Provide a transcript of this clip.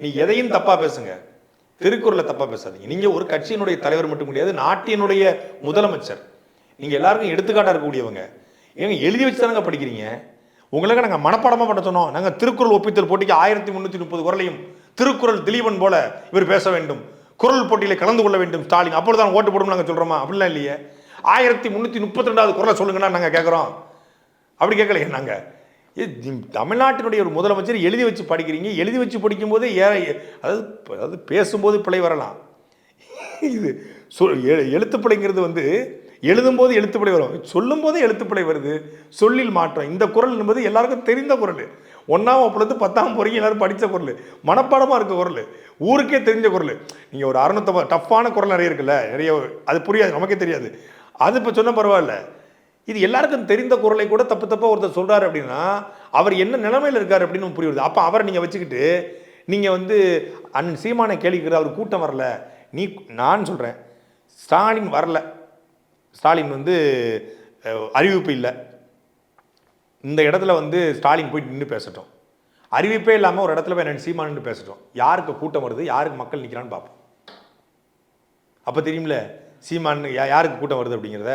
நீ எதையும் தப்பா பேசுங்க, திருக்குறளை தப்பா பேசாதீங்க. நீங்க ஒரு கட்சியினுடைய தலைவர் மட்டும் கிடையாது, நாட்டினுடைய முதலமைச்சர். நீங்க எல்லாருக்கும் எடுத்துக்காட்டா இருக்கக்கூடியவங்க. ஏங்க எழுதி வச்சு தானங்க படிக்கிறீங்க. உங்களுக்கு நாங்கள் மனப்பாடமா பண்ண சொன்னோம். நாங்கள் திருக்குறள் ஒப்பித்தல் போட்டிக்கு 1330 குறளையும் திருக்குறள் திலீபன் போல இவர் பேச வேண்டும், குரல் போட்டியில கலந்து கொள்ள வேண்டும் ஸ்டாலின், அப்பொழுதுதான் ஓட்டு போடும் நாங்கள் சொல்றோமா? அப்படிலாம் இல்லையே. 1332வது குறளை சொல்லுங்கன்னா நாங்கள் கேட்குறோம். அப்படி கேட்கலையே நாங்க. தமிழ்நாட்டினுடைய ஒரு முதலமைச்சர் எழுதி வச்சு படிக்கிறீங்க. எழுதி வச்சு படிக்கும் போதே அதாவது பேசும்போது பிழை வரலாம். இது எழுத்துப்பிழைங்கிறது வந்து எழுதும்போது எழுத்துப்பிழை வரும், சொல்லும் போதே எழுத்துப்பிழை வருது, சொல்லில் மாற்றம். இந்த குறள் என்பது எல்லாருக்கும் தெரிந்த குறள். 1ஆம் வகுப்புலேருந்து 10ஆம் வரைக்கும் எல்லாரும் படித்த குறள், மனப்பாடமாக இருக்க குறள், ஊருக்கே தெரிஞ்ச குறள். நீங்கள் ஒரு 650 டஃப்பான குறள் நிறைய இருக்குல்ல, நிறைய அது புரியாது, நமக்கே தெரியாது. அது இப்போ சொன்ன பரவாயில்ல. இது எல்லாருக்கும் தெரிந்த குறளை கூட தப்பு தப்பாக ஒருத்தர் சொல்கிறாரு அப்படின்னா அவர் என்ன நிலைமையில் இருக்கார் அப்படின்னு புரியுது. அப்போ அவரை நீங்கள் வச்சுக்கிட்டு நீங்கள் வந்து அண்ணன் சீமானை கேள்விக்கிற அவர் கூட்டம் வரல, நான் சொல்கிறேன் ஸ்டாலின் வரல, ஸ்டாலின் வந்து அறிவிப்பு இல்லை, இந்த இடத்துல வந்து ஸ்டாலின் போய் நின்று பேசட்டும், அறிவிப்பே இல்லாமல் ஒரு இடத்துல போய் சீமான் நின்று பேசட்டும், யாருக்கு கூட்டம் வருது, யாருக்கு மக்கள் நிற்கிறான்னு பார்ப்போம். அப்போ தெரியும்ல சீமான் யாருக்கு கூட்டம் வருது அப்படிங்கிறத.